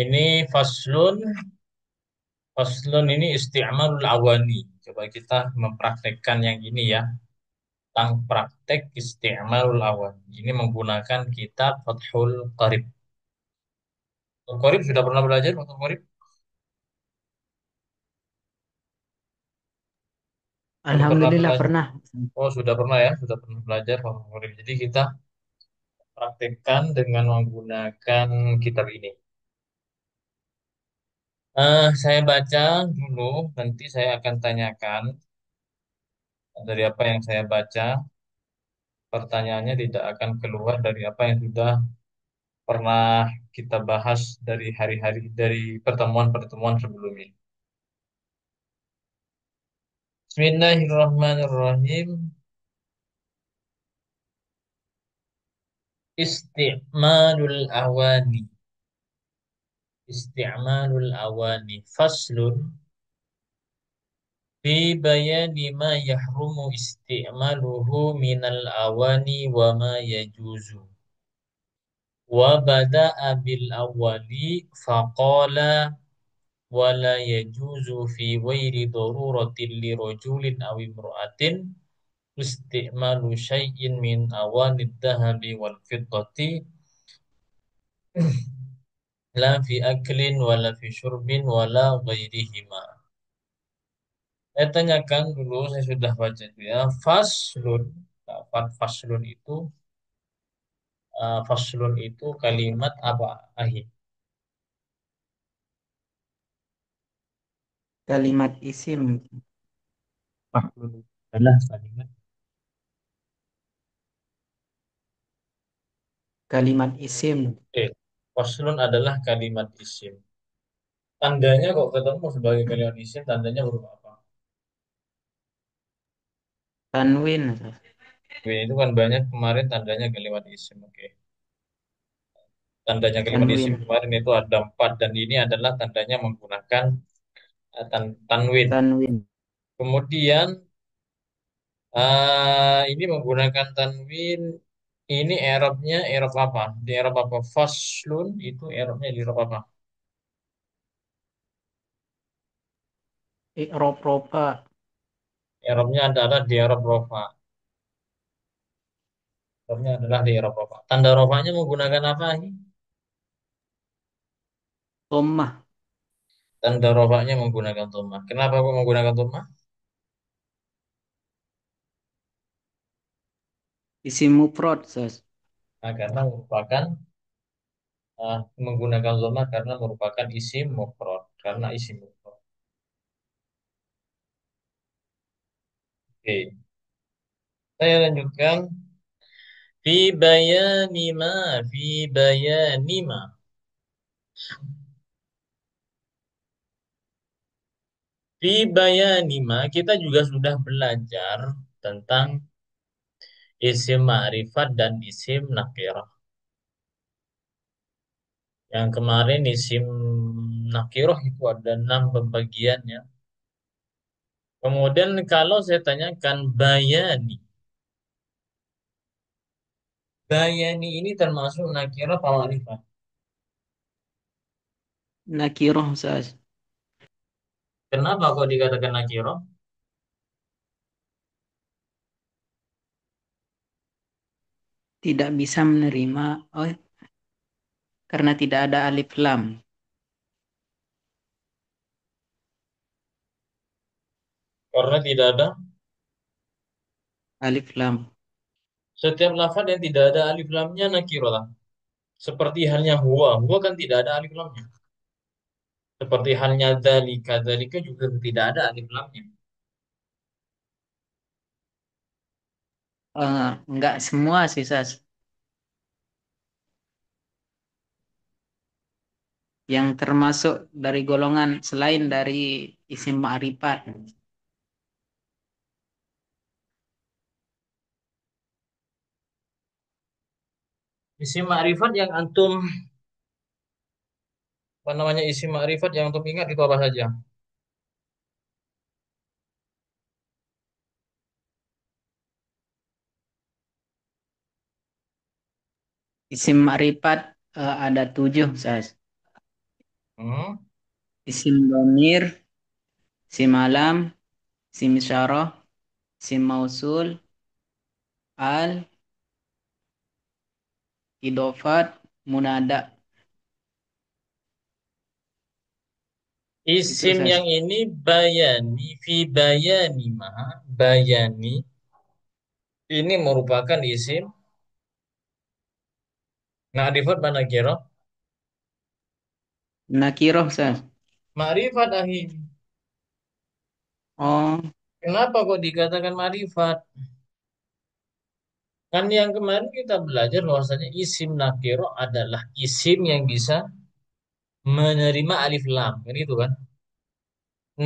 Ini faslun, faslun ini isti'malul awani. Coba kita mempraktekkan yang ini ya. Tentang praktek isti'malul awani. Ini menggunakan kitab Fathul Qarib. Fathul Qarib sudah pernah belajar Fathul Qarib? Sudah pernah Alhamdulillah belajar? pernah. Oh, sudah pernah ya, sudah pernah belajar Fathul Qarib. Jadi kita praktekkan dengan menggunakan kitab ini. Saya baca dulu, nanti saya akan tanyakan dari apa yang saya baca. Pertanyaannya tidak akan keluar dari apa yang sudah pernah kita bahas dari hari-hari dari pertemuan-pertemuan sebelumnya. Bismillahirrahmanirrahim. Isti'malul awani. Isti'malul awani. Faslun fi bayani ma yahrumu isti'maluhu minal awani wa ma yajuzu. Wa bada'a bil awwali faqala wala yajuzu fi ghairi daruratin li rajulin aw imra'atin isti'malu syai'in min awanid dhahabi wal fiddati la fi aklin wala fi syurbin wala ghairihima. Saya tanyakan dulu, saya sudah baca itu ya. Faslun, faslun itu, faslun itu kalimat apa? Ahi. Kalimat isim, Faslun itu adalah kalimat. kalimat isim, Faslun adalah kalimat isim. Tandanya kok ketemu sebagai kalimat isim, tandanya berupa apa? tanwin, Oke, itu kan banyak kemarin tandanya kalimat isim. Oke. Tandanya kalimat isim tanwin, kemarin itu ada empat dan ini adalah tandanya menggunakan tanwin. tanwin, Kemudian ini menggunakan tanwin. Ini Arabnya Arab apa? Di Arab apa? Faslun itu Arabnya di Arab apa? i'rab rofa, Arabnya adalah di Arab Rofa. Arabnya adalah di Arab Rofa. Tanda rofanya menggunakan apa? Ini? dhammah, Tanda rofanya menggunakan dhammah. Kenapa kok menggunakan dhammah? isim mufrad, Nah, karena merupakan menggunakan dhammah karena merupakan isim mufrad. Karena isim mufrad. Oke. Saya lanjutkan. Fi bayani ma. Fi bayani ma. Fi bayani ma. Kita juga sudah belajar tentang isim ma'rifat dan isim nakirah. Yang kemarin isim nakirah itu ada 6 pembagiannya. Kemudian kalau saya tanyakan bayani. Bayani ini termasuk nakirah apa ma'rifat? nakirah, Kenapa kok dikatakan nakirah? tidak bisa menerima, oh, karena tidak ada alif lam, Karena tidak ada alif lam, setiap lafaz yang tidak ada alif lamnya nakirah. Seperti halnya huwa. Huwa kan tidak ada alif lamnya. Seperti halnya dzalika. Dzalika juga tidak ada alif lamnya. enggak semua sih, yang termasuk dari golongan selain dari isim ma'rifat, Isim ma'rifat yang antum apa namanya isim ma'rifat yang antum ingat itu apa saja? isim ma'rifat ada 7, Hmm. Isim domir, isim alam, isim isyarah, isim mausul, al, idofat, munada. Itu Isim Ustaz. yang ini bayani, fi bayani ma, bayani ini merupakan isim ma'rifat mana kira? Nakiroh Ustaz. Ma'rifat ahi. Oh, Kenapa kok dikatakan ma'rifat? Kan yang kemarin kita belajar bahwasanya isim nakiro adalah isim yang bisa menerima alif lam. Kan itu kan?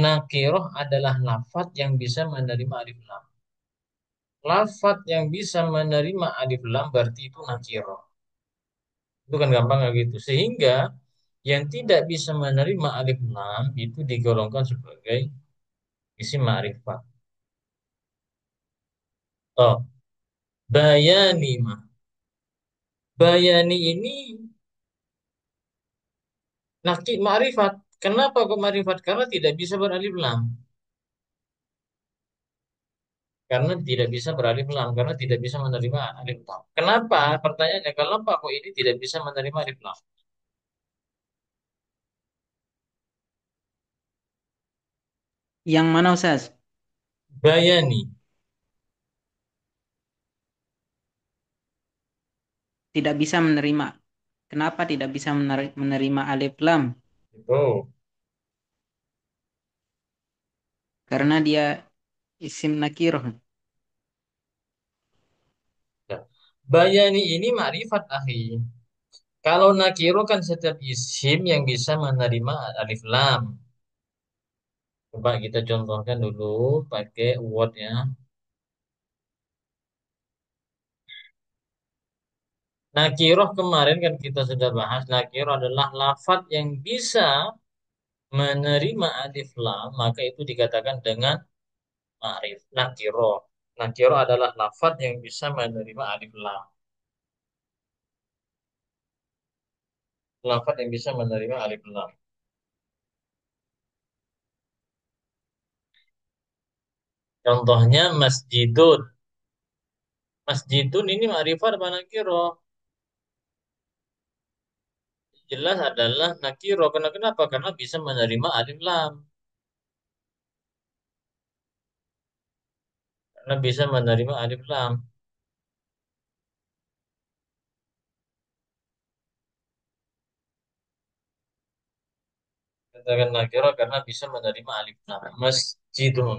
Nakiroh adalah lafat yang bisa menerima alif lam. Lafat yang bisa menerima alif lam berarti itu nakiroh. Itu kan gampang kayak gitu. Sehingga yang tidak bisa menerima alif lam itu digolongkan sebagai isim ma'rifat. Oh, bayani mah. Bayani ini nakik ma'rifat. Kenapa kok ma'rifat? Karena tidak bisa beralif lam. Karena tidak bisa beralif lam. Karena tidak bisa menerima alif lam. Kenapa? Pertanyaannya, kenapa kok ini tidak bisa menerima alif lam? yang mana Ustaz? Bayani. Tidak bisa menerima. Kenapa tidak bisa menerima alif lam? Itu. Karena dia isim nakiroh. Nah, bayani ini ma'rifat akhi. Kalau nakiro kan setiap isim yang bisa menerima alif lam. Coba kita contohkan dulu pakai word ya. Nakiroh kemarin kan kita sudah bahas. Nakiroh adalah lafat yang bisa menerima alif lam. Maka itu dikatakan dengan ma'rif. Nakiroh. Nakiroh adalah lafat yang bisa menerima alif lam. Lafat yang bisa menerima alif lam. Contohnya masjidun. Masjidun ini ma'rifat apa nakiroh? Jelas adalah nakiro. Karena kenapa? Karena bisa menerima alif lam. Karena bisa menerima alif lam. Katakan nakiro karena bisa menerima alif lam. Masjidun.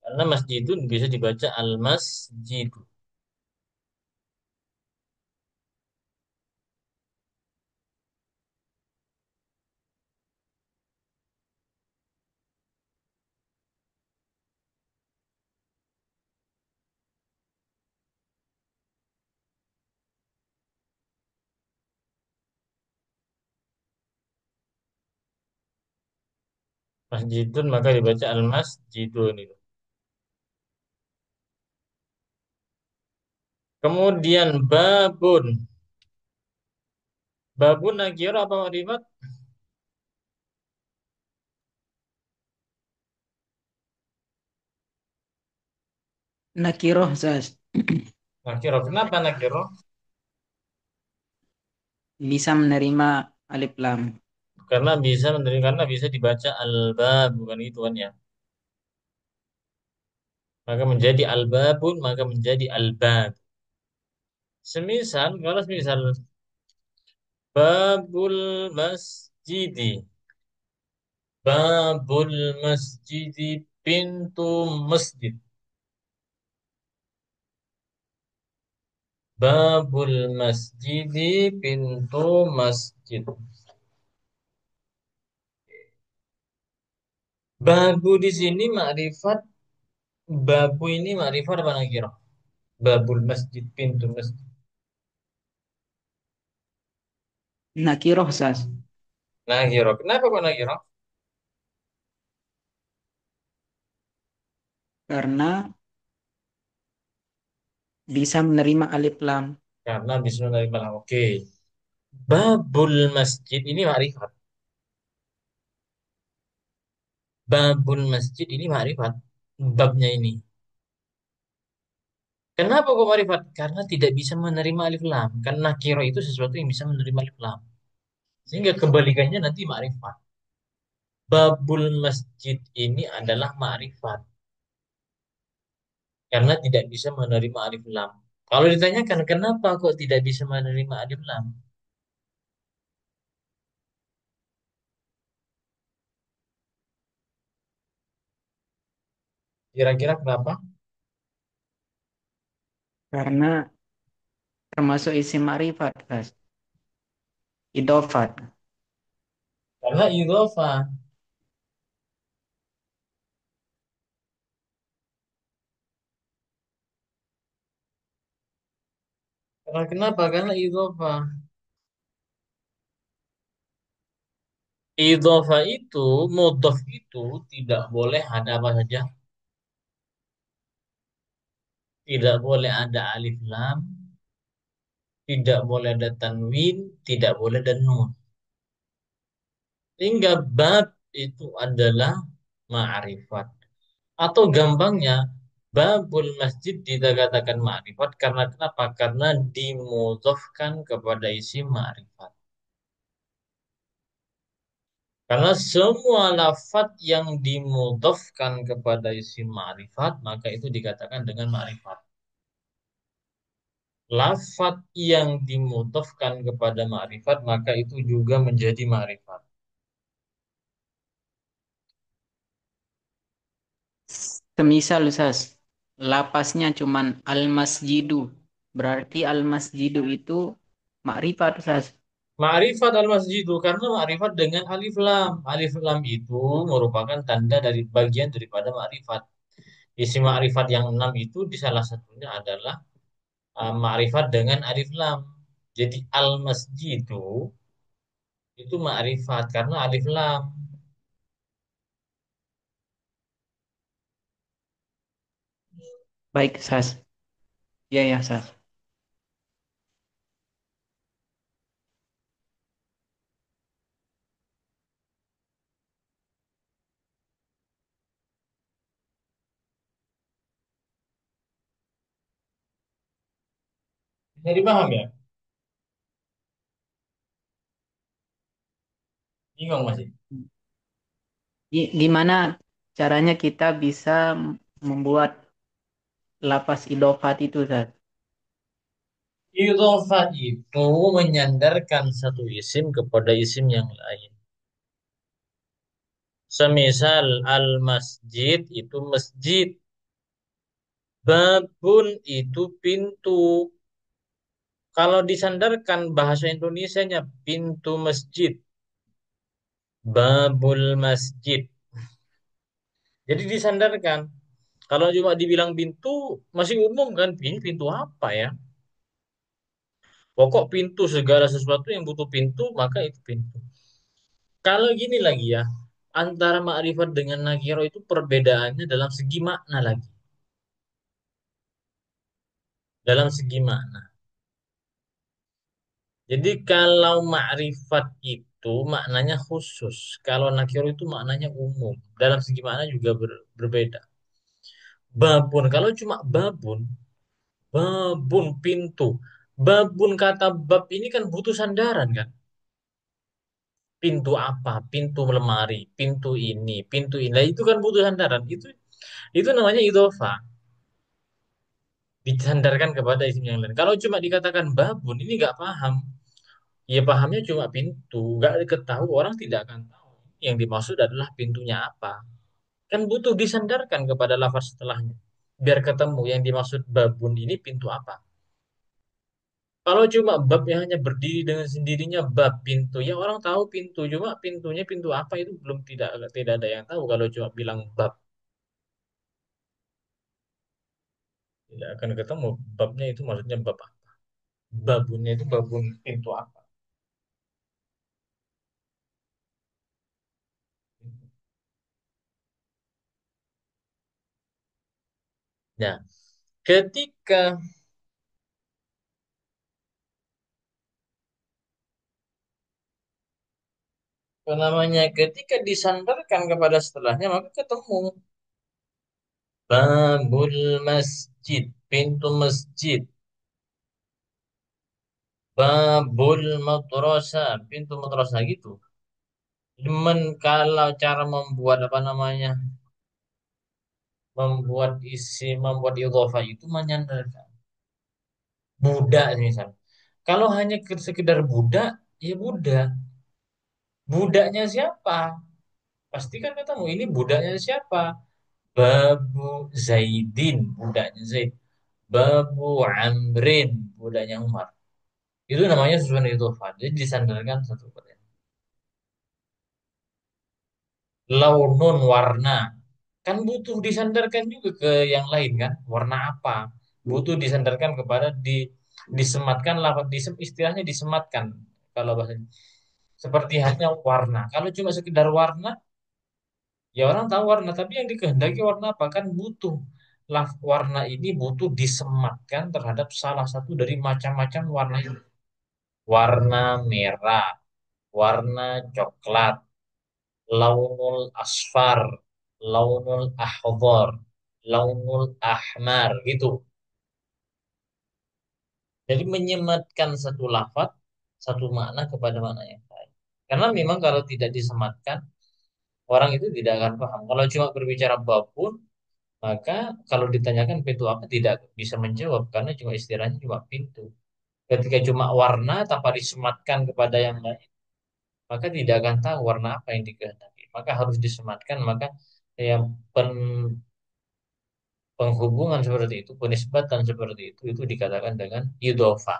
Karena masjidun bisa dibaca al-masjidu. Masjidun maka dibaca al-masjidun itu. Kemudian babun. Babun nakiro apa makrifat? Nakiroh Ustaz. Nakiro. Kenapa nakiro? Bisa menerima alif lam. Karena bisa dibaca al-bab bukan itu kan ya. Maka menjadi al-babun maka menjadi al-bab. Semisal kalau semisal babul masjidi. Babul masjidi pintu masjid. Babul masjidi pintu masjid. Babu di sini makrifat. Babu ini makrifat apa nakira? Babul masjid pintu masjid. Nakiroh Ustaz. Nakira. Kenapa kok nakira? Karena bisa menerima alif lam. Karena bisa menerima lam. Oke. Babul masjid ini makrifat. Babul masjid ini makrifat. Babnya ini. Kenapa kok makrifat? Karena tidak bisa menerima alif lam. Karena nakiro itu sesuatu yang bisa menerima alif lam. Sehingga kebalikannya nanti makrifat. Babul masjid ini adalah makrifat. Karena tidak bisa menerima alif lam. Kalau ditanyakan kenapa kok tidak bisa menerima alif lam? Kira-kira kenapa? Karena termasuk isim ma'rifat, Mas. Idofat. Karena idhofah. Karena kenapa? Karena idhofah. Idhofah itu, mudhof itu tidak boleh ada apa saja. Tidak boleh ada alif lam, tidak boleh ada tanwin, tidak boleh ada nun. Sehingga bab itu adalah ma'rifat. Atau gampangnya, babul masjid dikatakan ma'rifat karena kenapa? Karena dimudhofkan kepada isim ma'rifat. Karena semua lafat yang dimudhofkan kepada isim ma'rifat, maka itu dikatakan dengan ma'rifat. Lafat yang dimudhofkan kepada ma'rifat, maka itu juga menjadi ma'rifat. Semisal, Ustaz, lapasnya cuman al-masjidu. Berarti al-masjidu itu makrifat, Ustaz. Ma'rifat al-masjidu karena ma'rifat dengan alif lam. Alif lam itu merupakan tanda dari bagian daripada ma'rifat. Isi ma'rifat yang enam itu di salah satunya adalah ma'rifat dengan alif lam. Jadi al-masjidu itu ma'rifat karena alif lam. Baik, Ustaz. Ya, ya, Ustaz. Jadi paham ya? Bingung masih. Gimana caranya kita bisa membuat lapas idofat itu, Ustaz? Idhofah itu menyandarkan satu isim kepada isim yang lain. Semisal al-masjid itu masjid. Babun itu pintu. Kalau disandarkan bahasa Indonesianya pintu masjid. Babul masjid. Jadi disandarkan. Kalau cuma dibilang pintu, masih umum kan? Ini pintu apa ya? Pokok pintu segala sesuatu yang butuh pintu, maka itu pintu. Kalau gini lagi ya, antara ma'rifat dengan nakiro itu perbedaannya dalam segi makna lagi. Dalam segi makna. Jadi kalau ma'rifat itu maknanya khusus. Kalau nakiro itu maknanya umum. Dalam segi makna juga berbeda. Babun, kalau cuma babun, babun pintu. Babun kata bab ini kan butuh sandaran kan? Pintu apa? Pintu lemari, pintu ini. Nah, itu kan butuh sandaran. Itu namanya idofa. Disandarkan kepada isim yang lain. Kalau cuma dikatakan babun, ini nggak paham. Ya pahamnya cuma pintu, nggak ketahui orang tidak akan tahu. Yang dimaksud adalah pintunya apa. Kan butuh disandarkan kepada lafaz setelahnya. Biar ketemu yang dimaksud babun ini pintu apa. Kalau cuma bab yang hanya berdiri dengan sendirinya bab pintu, ya orang tahu pintu, cuma pintunya pintu apa itu belum tidak ada yang tahu kalau cuma bilang bab, tidak akan ketemu babnya itu maksudnya bab apa. Babunnya itu babun pintu apa. Nah, ketika Apa namanya? Ketika disandarkan kepada setelahnya maka ketemu babul masjid, pintu masjid. Babul madrasah, pintu madrasah gitu. Cuman kalau cara membuat apa namanya? Membuat idhofah itu menyandarkan budak misal. Kalau hanya sekedar budak, ya budak. Budaknya siapa? Pasti kan ketemu ini budaknya siapa? Babu Zaidin, budaknya Zaid. Babu Amrin, budaknya Umar. Itu namanya susunan idhofah. Jadi disandarkan satu kepada yang lain. Launun warna. Kan butuh disandarkan juga ke yang lain kan? Warna apa? Butuh disandarkan kepada disematkan lafaz istilahnya disematkan kalau bahasa seperti hanya warna. Kalau cuma sekedar warna, ya orang tahu warna, tapi yang dikehendaki warna apa kan butuh warna ini butuh disematkan terhadap salah satu dari macam-macam warna itu. Warna merah, warna coklat, launul asfar, launul ahdar, launul ahmar gitu. Jadi menyematkan satu lafaz, satu makna kepada makna yang lain. Karena memang kalau tidak disematkan, orang itu tidak akan paham. Kalau cuma berbicara babun, maka kalau ditanyakan pintu apa tidak bisa menjawab karena cuma istilahnya cuma pintu. Ketika cuma warna tanpa disematkan kepada yang lain, maka tidak akan tahu warna apa yang dikehendaki. Maka harus disematkan, maka yang penghubungan seperti itu, penisbatan seperti itu dikatakan dengan idhofa.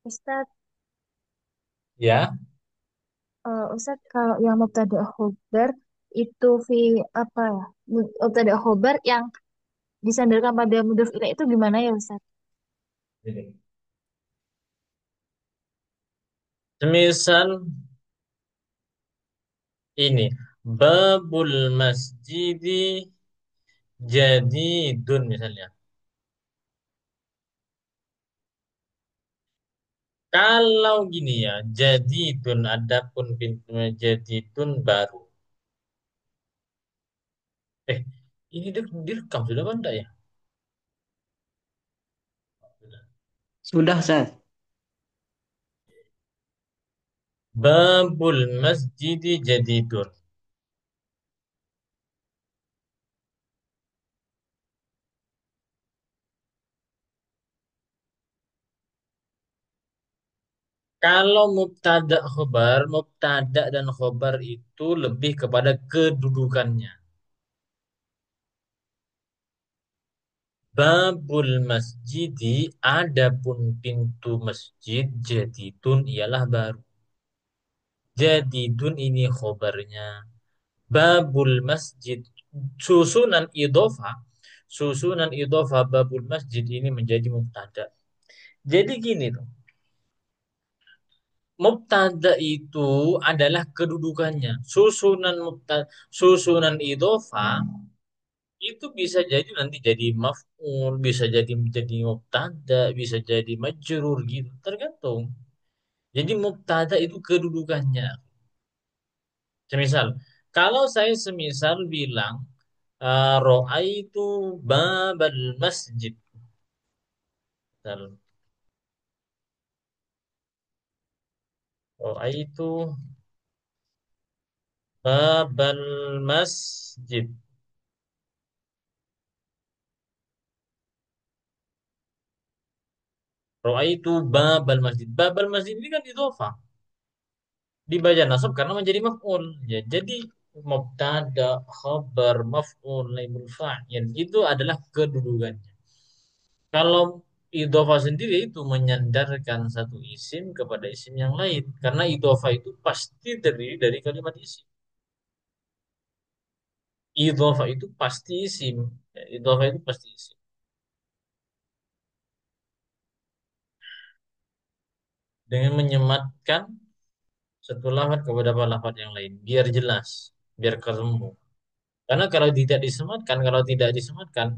Ustadz, Ya, Ustadz kalau yang mubtada khobar itu apa ya? Mubtada khobar yang disandarkan pada mudhof ilaih itu gimana ya Ustadz? jadi semisal ini babul masjidi jadidun misalnya. Kalau gini ya, jadidun adapun pintunya jadidun baru. Eh, ini direkam sudah apa enggak ya? Sudah, Ustaz. Babul masjidi jadidun. Kalau mubtada dan khobar itu lebih kepada kedudukannya. Babul masjidi, adapun pintu masjid, jadidun ialah baru. Jadidun ini khobarnya. Babul masjid, susunan idhofa, susunan idhofa babul masjid ini menjadi mubtada. Jadi gini tuh, mubtada itu adalah kedudukannya. Susunan idhofa itu bisa jadi nanti jadi maf'ul, bisa jadi mubtada, bisa jadi majrur gitu, tergantung. Jadi mubtada itu kedudukannya. Semisal, kalau saya semisal bilang ro'aitu babal masjid. Misal, ro'aitu babal masjid. Ro'aitu babal masjid. Babal masjid ini kan idhofah. Dibaca nasab karena menjadi maf'ul. Ya, jadi mubtada, khabar, maf'ul, naibul fa'il itu adalah kedudukannya. Kalau idhofah sendiri itu menyandarkan satu isim kepada isim yang lain. Karena idhofah itu pasti terdiri dari kalimat isim. Idhofah itu pasti isim. Ya, idhofah itu pasti isim. Dengan menyematkan satu lafaz kepada lafaz yang lain. Biar jelas. Biar ketemu. Karena kalau tidak disematkan,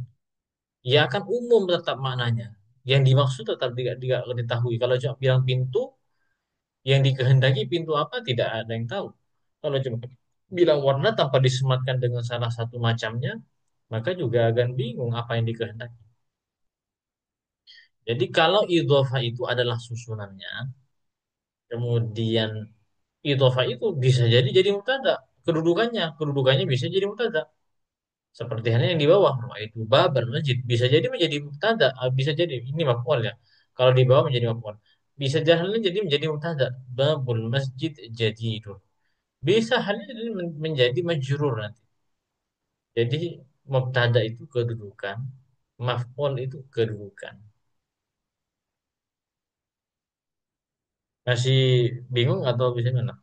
ya akan umum tetap maknanya. yang dimaksud tetap tidak diketahui. Kalau cuma bilang pintu, yang dikehendaki pintu apa tidak ada yang tahu. Kalau cuma bilang warna tanpa disematkan dengan salah satu macamnya, maka juga akan bingung apa yang dikehendaki. Jadi kalau idhofah itu adalah susunannya, kemudian idhofah itu bisa jadi mubtada. Kedudukannya bisa jadi mubtada. Seperti halnya yang di bawah, itu babal masjid bisa jadi menjadi mubtada, bisa jadi ini maf'ul ya. Kalau di bawah menjadi maf'ul. Bisa halnya jadi menjadi mubtada. Babul masjid jadi itu. Bisa halnya jadi menjadi majrur nanti. Jadi mubtada itu kedudukan, maf'ul itu kedudukan. Masih bingung atau bisa mana?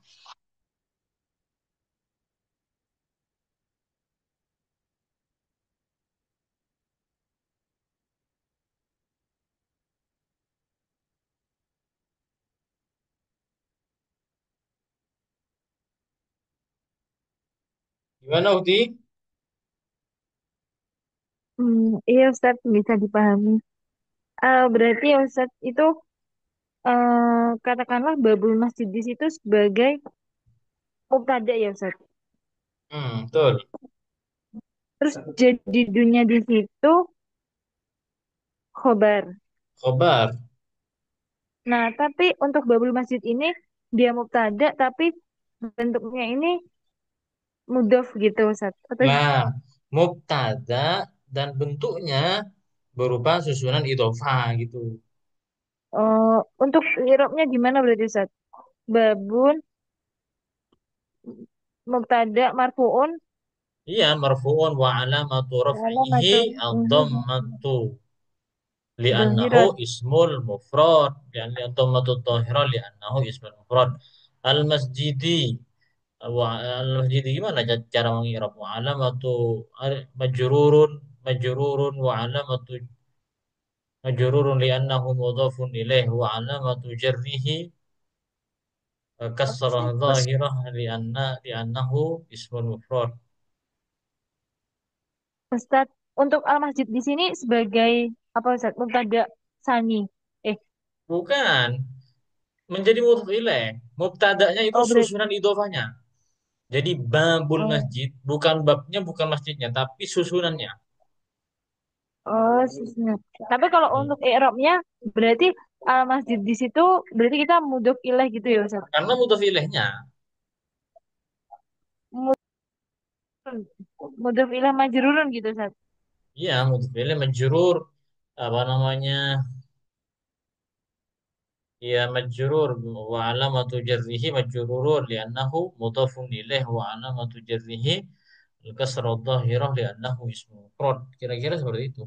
Gimana Uti? Iya Ustaz, bisa dipahami. Berarti ya Ustaz, itu katakanlah babul masjid di situ sebagai mubtada ya Ustaz. Betul. Terus jadi dunia di situ khobar. Khobar. Nah, tapi untuk babul masjid ini dia mubtada tapi bentuknya ini mudhof gitu Ustaz. Atau Nah, mubtada dan bentuknya berupa susunan idhofah gitu. untuk i'rabnya gimana berarti Ustaz? Babun mubtada marfuun Iya, marfu'un wa alamatu raf'ihi alamatu ad-dhammatu li'annahu dhahirat. ismul mufrad. Yani ad-dhammatu dhahira li'annahu ismul mufrad. Al-masjidi wa al-masjidi gimana cara mengi'rab? Wa alamatu majrurun wa alamatu majrurun li'annahu mudhafun ilaih wa alamatu jarrihi kasrah dhahirah li'annahu ismul mufrad. Ustaz, untuk al-masjid di sini sebagai apa Ustaz? Mubtada sani. Eh, Bukan, menjadi mudhof ilaih. Mubtada'nya itu oh berarti susunan idhofahnya. Jadi babul oh, masjid bukan babnya bukan masjidnya tapi susunannya. susnya. Tapi kalau Hmm. untuk i'rabnya berarti al-masjid di situ berarti kita mudhof ilaih gitu ya Ustaz. Karena mudhof ilaihnya. Mudhof ilaih majrurun gitu Ustaz. Iya, mudhof ilaih majrur apa namanya? Ya majrur wa alamatu jarrihi majrurun li'annahu mudhafun ilaih wa alamatu jarrihi al-kasrah dhahirah li'annahu ismu mufrad. Kira-kira seperti itu.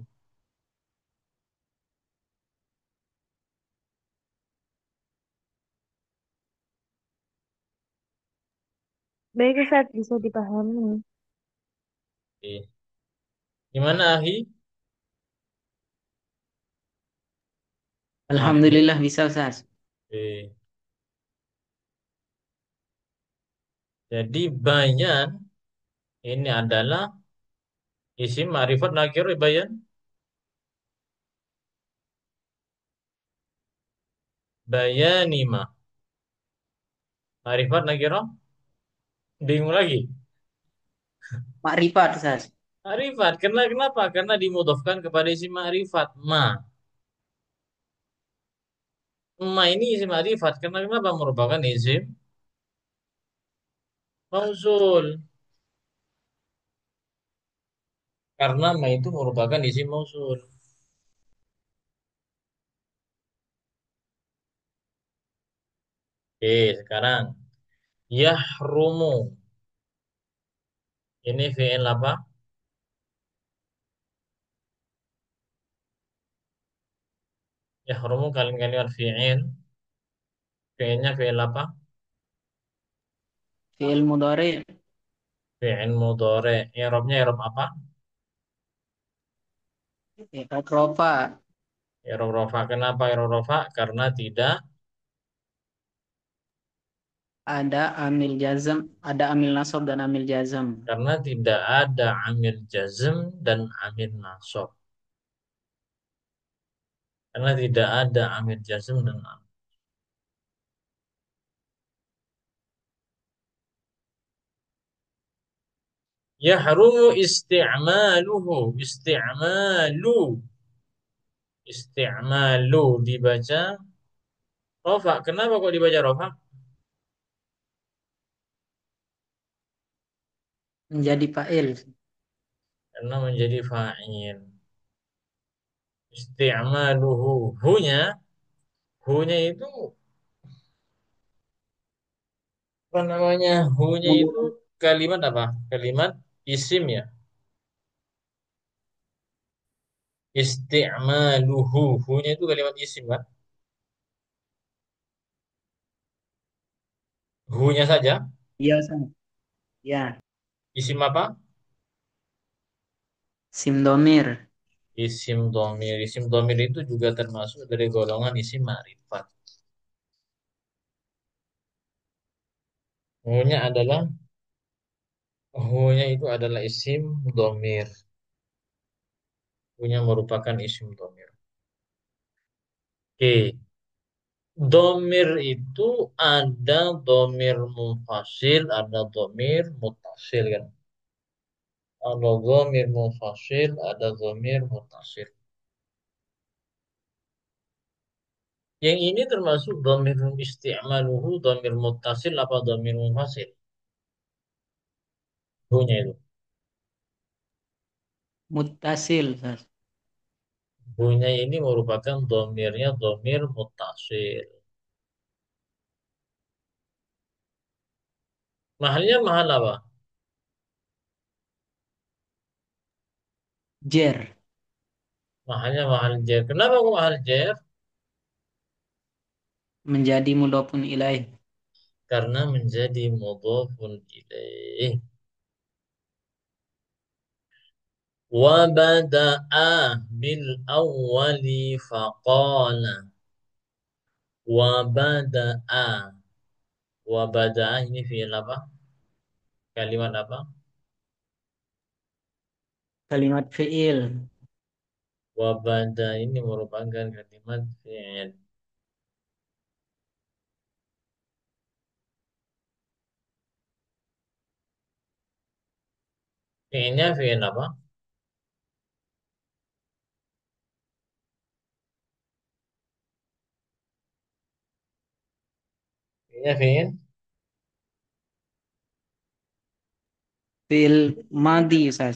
Baik Ustaz, bisa dipahami. Oke. Gimana Ahi? Ahi. Alhamdulillah bisa Ustaz. Oke. Jadi bayan ini adalah isim ma'rifat nakir bayan. Bayanima. Ma'rifat nakirah. Bingung lagi. Makrifat Ustaz. Ma'rifat. Kenapa? Karena dimudhofkan kepada isim ma'rifat. Ma. Ma ini isim ma'rifat. Kenapa merupakan isim mausul? Karena ma itu merupakan isim mausul. Oke, sekarang. Yahrumu. Ini fi'il apa? Yahrumu kalimat fi'il. Fi'ilnya fi'il apa? Fi'il mudhari Fi'il mudhari. I'rabnya i'rab apa? i'rab rafa I'rab rafa. Kenapa i'rab rafa? Karena tidak ada amil nasab dan amil jazam. ada amil jazm dan amil nasab. Karena tidak ada amir jazm dan amir. Yahrumu isti'maluhu. Isti'malu dibaca rofa. Kenapa kok dibaca rofa? Menjadi fa'il. Karena menjadi fa'il. Isti'maluhu. Hunya itu apa namanya? Hunya itu kalimat apa? Kalimat isim ya. Isti'maluhu. Hunya itu kalimat isim kan? Hunya saja. Iya, Ustaz. Ya, Isim apa? simdomir. Isim domir. Isim domir itu juga termasuk dari golongan isim ma'rifat. Hunya adalah Hunya itu adalah isim domir. Hunya merupakan isim domir. Oke. Domir itu ada domir munfasil, ada domir mutasil kan. Ada domir munfasil, ada domir mutasil. Yang ini termasuk domir isti'maluhu, domir mutasil, apa domir munfasil? Hunya itu. Muttasil, Ustaz. Hunya ini merupakan domirnya domir mutasil. Mahalnya mahal apa? Jer. Mahalnya mahal jer. Kenapa kok mahal jer? Menjadi mudhofun ilaih. Karena menjadi mudhafun ilaih. Wa bada'a bil awwali faqala. Wa bada'a. Wa bada'a ini fi'il apa? Kalimat apa? Kalimat fi'il. Wa bada ini merupakan kalimat fi'il. Fi'ilnya fi'il apa? Fi'ilnya fi'il. Fi'il madi, Ustaz.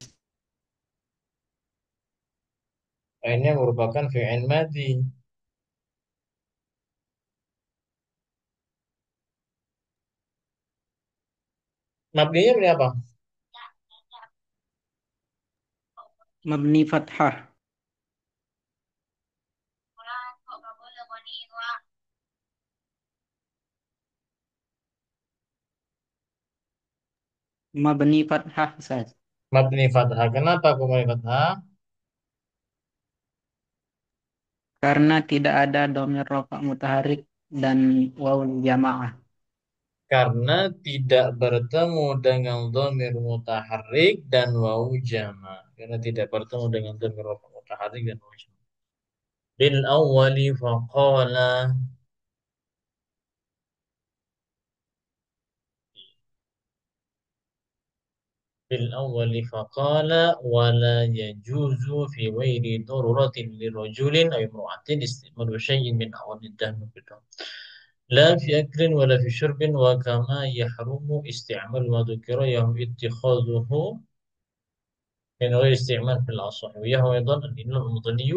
Fi'ilnya merupakan fi'il madhi. Mabninya beri apa? Mabni fathah. Mabni fathah, Ustaz. Mabni fathah. Kenapa aku mabni fathah? Karena tidak ada domir rofa mutaharik dan wawul jamaah. Karena tidak bertemu dengan dhamir mutaharrik dan wawu jama. Karena tidak bertemu dengan dhamir mutaharrik dan wawu jama. Bil awwali faqala. Bil awwali faqala wala yajuzu fi ghairi daruratin lirajulin aw imra'atin istimalu syai'in min awamid dahm bidam. لا في أكل ولا في شرب وكما يحرم استعمال ما ذكر يهم اتخاذه من غير استعمال في الأصح ويهو أيضا الإمام المضني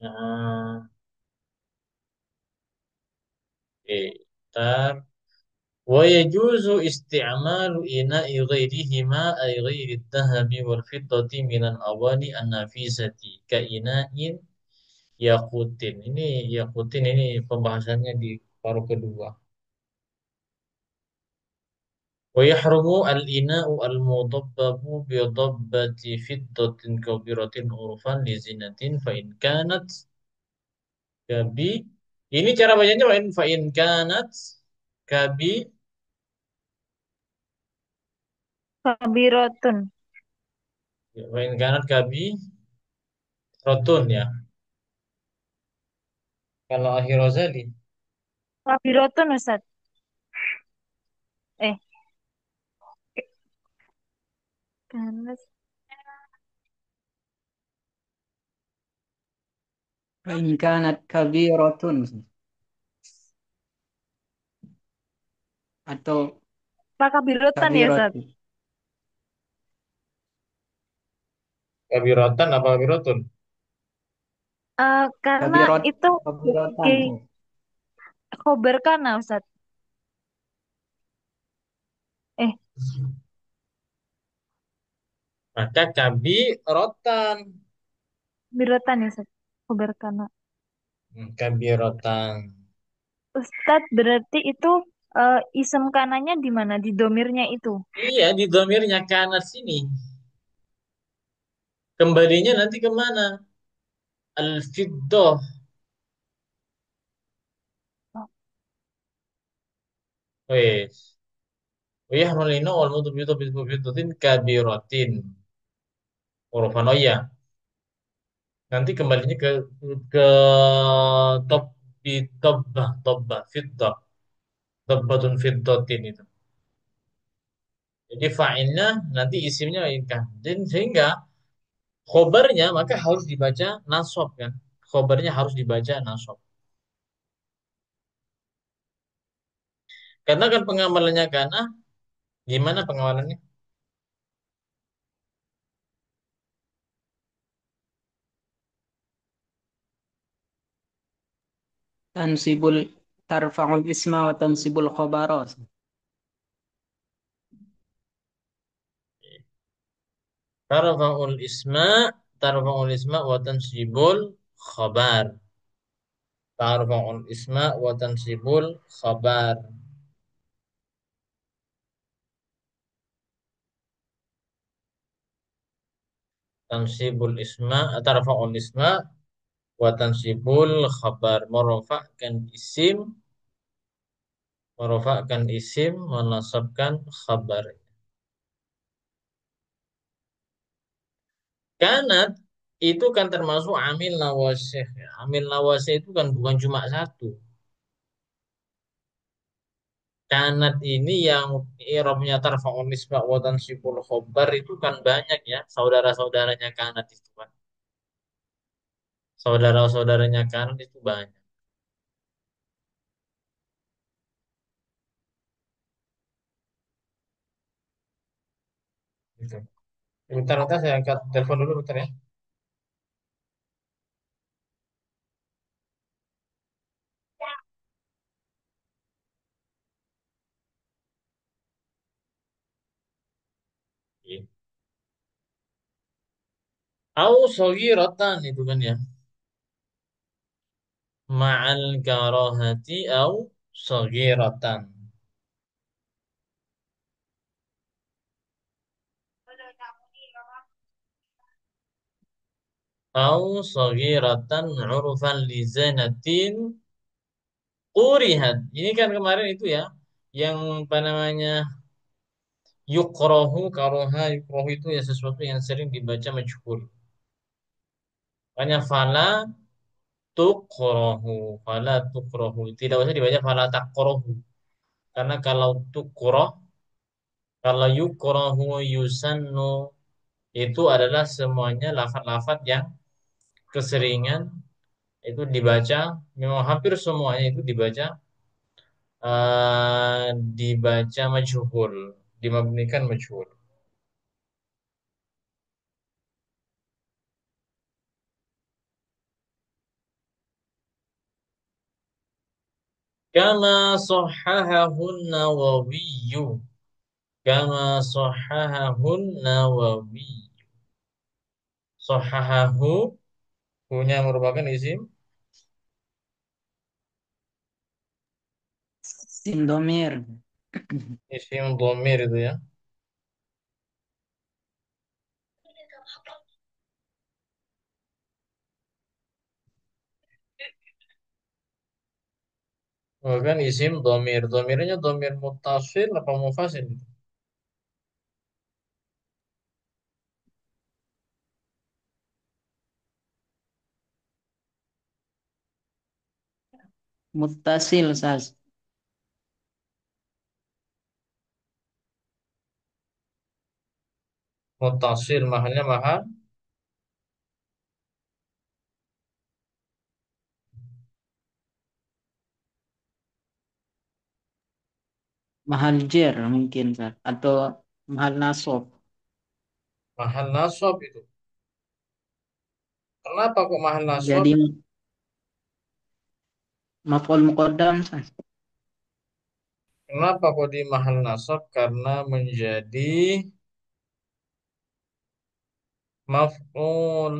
آه إيه تار ويجوز استعمال إناء غيرهما أي غير الذهب والفضة من الأواني النفيسة كإناء yakutin. Ini yakutin ini pembahasannya di paruh kedua. ويحرم الإناء المضبب بضبة فضة كبيرة عرفا لزينة فإن كانت كبي ini cara bacanya فإن كانت كبي Kabirotun. فإن كانت كبي rotun ya Kalau Akhir Rozali, Kabirotun Ustaz. Eh, karena فإن كانت كبيرة atau apa kabirotan ya kabirat Ustaz? Kabirotan apa Kabirotun? Karena kabirot itu kabiratan sebagai khobar kana Ustaz. Eh, Maka Kabirotan. birotan ya Ustaz. Khobar kana. Kabirotan. Ustaz berarti itu isem kananya di mana? Di domirnya itu. Iya, di domirnya kanan sini. Kembalinya nanti kemana? Al-Fiddah. Wes. Wiyahmalina wal mutu bitu kabiratin. Hurufan oh iya. Nanti kembalinya ke top di tobbah fiddah. Tobbatun fiddatin itu. Jadi fa'ilnya nanti isimnya ikan. Dan sehingga khobarnya maka harus dibaca nasab kan. Khobarnya harus dibaca nasab. Karena kan pengamalannya karena gimana pengamalannya? tansibul tarfa'ul isma wa tansibul khabara. Tarfa'ul isma, tarfa'ul isma wa tansibul khabar. Tarfa'ul isma wa tansibul khabar. Tansibul isma, tarfa'ul isma wa tansibul khabar. Merofakkan isim, menasabkan khabar. Kanat itu kan termasuk amil nawasih. Amil nawasih itu kan bukan cuma satu. Kanat ini yang i'rabnya tarfa'un nisbah wa tansibul khobar itu kan banyak ya. Saudara-saudaranya kanat itu kan. Saudara-saudaranya kanat itu banyak. Gitu. Bentar, bentar saya angkat telepon dulu bentar ya. Au rotan itu kan ya. Ma'al karahati au rotan. Au rotan urufan li zanatin urihat. Ini kan kemarin itu ya, yang apa namanya yukrohu karoha yukrohu itu ya sesuatu yang sering dibaca majhul. Makanya fala tukrohu. Tidak usah dibaca fala takrohu. Karena kalau tukroh, kalau yukrohu yusannu itu adalah semuanya lafaz-lafaz yang keseringan itu dibaca, memang hampir semuanya itu dibaca dibaca majhul, dimabnikan majhul. Kama sahhahun Nawawi. Kama sahhahun Nawawi. Sahhahahu punya merupakan isim Sindomir. isim dhamir itu ya. Bukan isim dhamir. Dhamirnya dhamir muttasil apa mufasil? Muttasil, Ustaz. Mutasil mahalnya mahal. Mahal jer mungkin, Ustaz. Atau mahal nasab. Mahal nasab itu. Kenapa kok mahal nasab? Jadi maf'ul muqaddam, Ustaz. Kenapa kok di mahal nasab? Karena menjadi maf'ul.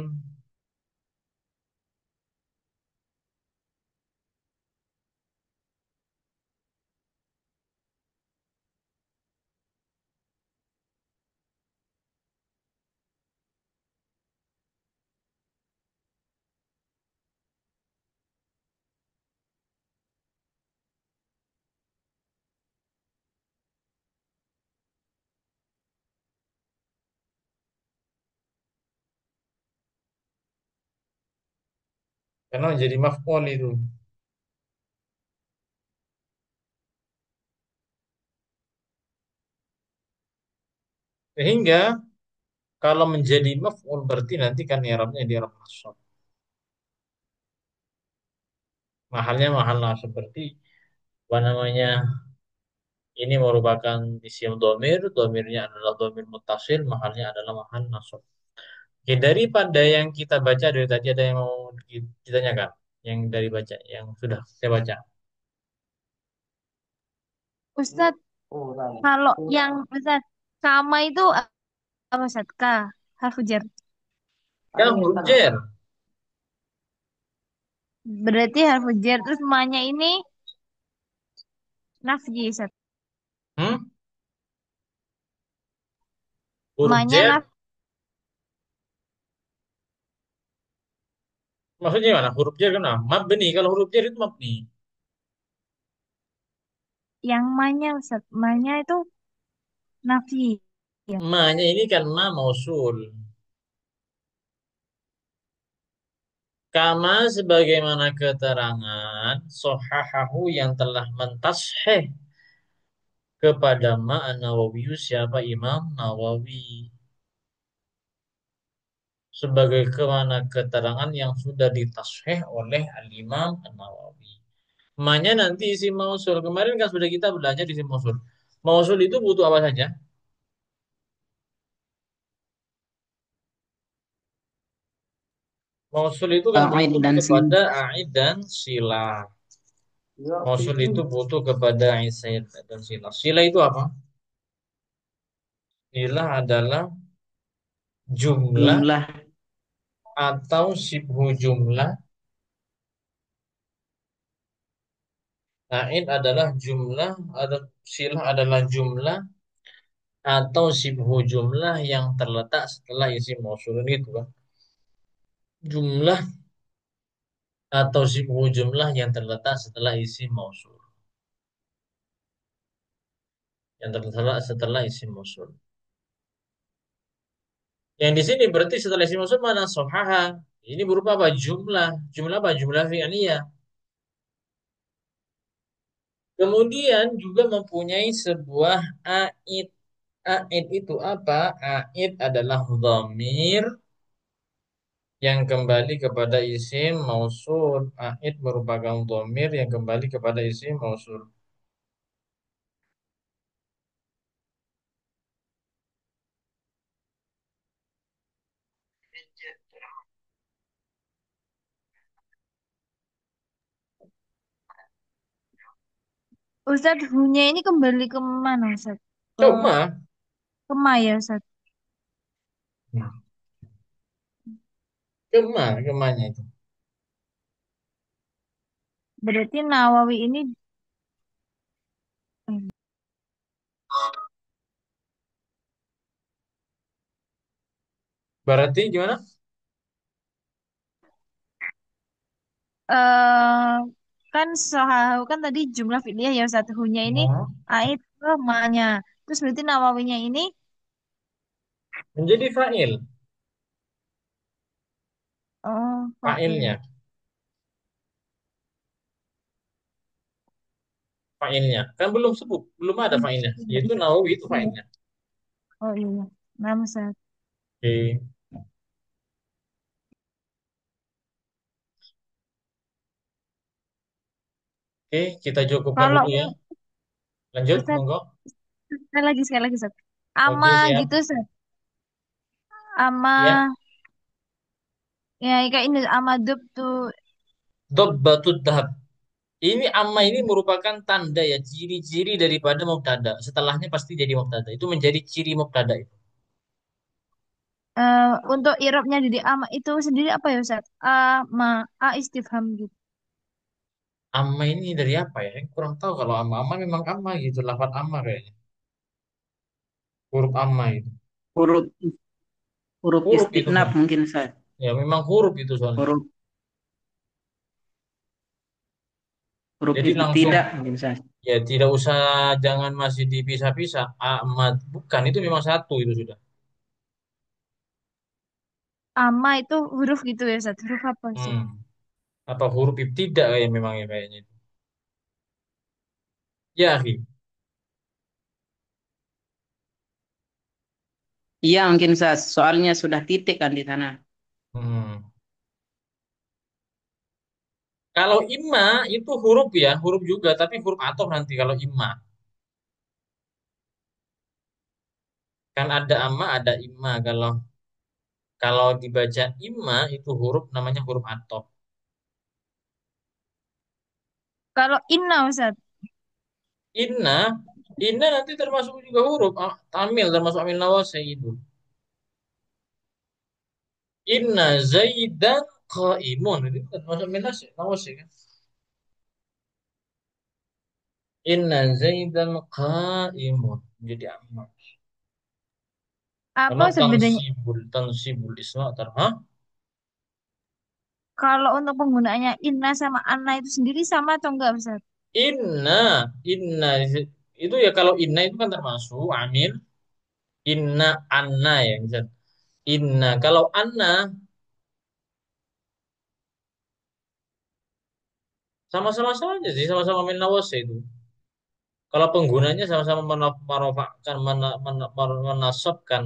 Karena menjadi maf'ul itu. Sehingga kalau menjadi maf'ul berarti nanti kan i'rabnya di i'rab nasab. Mahalnya mahal nasab berarti apa namanya? Ini merupakan isim domir, domirnya adalah domir mutasil, mahalnya adalah mahal nasab. Oke, daripada yang kita baca dari tadi ada yang mau ditanyakan? Yang dari baca, yang sudah saya baca. Ustadz, kalau yang Ustadz sama itu apa Ustadz? K, harfu jar. Yang huruf jer. Berarti harfu jar terus ma-nya ini nafji Ustadz. Hmm? Huruf Ma-nya jer, maksudnya mana? Huruf jer kan? Mabni, kalau huruf jer itu mabni. yang ma-nya Ustadz. Ma-nya itu nafji. Ya. Ma-nya ini kan ma mausul. Kama sebagaimana keterangan sohahahu yang telah mentasheh kepada ma Nawawi siapa Imam Nawawi sebagai kemana keterangan yang sudah ditasheh oleh Al-Imam Nawawi. Ma-nya nanti isi mausul. Kemarin kan sudah kita belajar di isi mausul. Mausul itu butuh apa saja? Mausul itu kan A'id butuh dan sin. kepada a'id dan sila. Mausul itu butuh kepada a'id dan sila. Sila itu apa? Sila adalah jumlah Jumlah atau sibhu jumlah. A'id adalah jumlah, ada sila adalah jumlah atau sibhu jumlah yang terletak setelah isi mausul itu kan. Jumlah atau sibhu jumlah yang terletak setelah isi mausul. Yang terletak setelah isi mausul. Yang di sini berarti setelah isi mausul mana sohaha. Ini berupa apa? Jumlah. Jumlah apa? Jumlah fi'liyah. Kemudian juga mempunyai sebuah aid. Aid itu apa? Aid adalah dhamir yang kembali kepada isim mausul. Aid merupakan dhamir yang kembali kepada isim mausul. Ustadz, hu-nya ini kembali ke mana Ustadz? Ke, Cuma, ke ma ya Ustadz. kemanya itu. Berarti Nawawi ini Berarti gimana? eh kan sohahu kan tadi jumlah fi'liyah ya Ustadz. Hu-nya ini Hmm. ait ke ma-nya. Terus berarti Nawawinya ini Menjadi fa'il. oh fa'il. Fa'ilnya. fa'ilnya. Kan belum sebut, belum ada fa'ilnya. Yaitu Nawawi itu Iya. fa'ilnya. Oh iya. Nah, Ustaz. Oke, oke, kita cukupkan Kalau dulu ya. Lanjut, Ustaz, monggo. sekali lagi Ustaz. Ama Oke, siap. gitu Ustaz. Ama Ya, ya kayak ini ama dub tuh. Dobbatud dahab. Ini amma ini merupakan tanda ya, ciri-ciri daripada mubtada. Setelahnya pasti jadi mubtada. Itu menjadi ciri mubtada itu. Untuk irobnya jadi ama itu sendiri apa ya Ustaz? A istifham gitu. Amma ini dari apa ya? Saya kurang tahu kalau amma. Amma memang amma gitu. Lafaz amma kayaknya. Huruf amma itu. Huruf huruf Huruf itu istinaf soalnya. mungkin saya. Ya memang huruf itu soalnya. Huruf huruf Jadi langsung ibtidak mungkin saya. ya tidak usah, jangan masih dipisah-pisah. Ahmad bukan, itu memang satu itu sudah. Ama itu huruf gitu ya Ustaz. Huruf apa Ustaz? Hmm. Apa huruf ibtidak kayak memang ya kayaknya itu. Ya, akhi. Iya mungkin saya. Soalnya sudah titik kan di sana. Hmm. Kalau imma itu huruf ya, huruf juga, tapi huruf atop nanti kalau imma. Kan ada amma, ada imma. Kalau kalau dibaca imma itu huruf namanya huruf atop. Kalau inna Ustaz. Inna, inna nanti termasuk juga huruf tamil, termasuk amil nawasai itu. Inna zaidan qaimun itu termasuk amil nawasai kan. Inna zaidan qaimun jadi amma. Apa Karena Ustaz bedanya? tansibul isma hah? Kalau untuk penggunaannya inna sama anna itu sendiri sama atau enggak Ustaz? Inna, inna itu ya kalau inna itu kan termasuk amil. Inna anna ya misal. Inna kalau anna sama-sama saja sih, sama-sama min nawas itu. Kalau penggunanya sama-sama merofakkan, menasabkan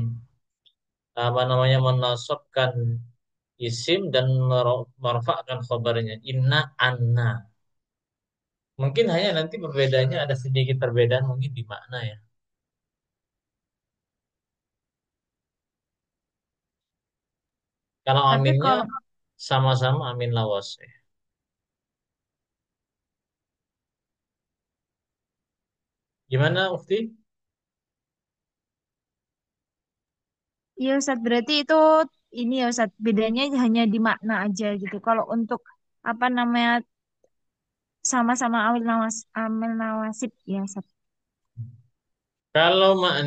apa namanya, menasabkan isim dan merofakkan khabarnya. Inna anna. Mungkin hanya nanti perbedaannya ada sedikit perbedaan mungkin di makna ya. Kalau Tapi aminnya kalau sama-sama amin lawas. Gimana Ukti? iya Ustaz berarti itu ini ya Ustaz bedanya hanya di makna aja gitu. Kalau untuk apa namanya sama-sama amil nawas amil nawasib ya Ustaz. Kalau makna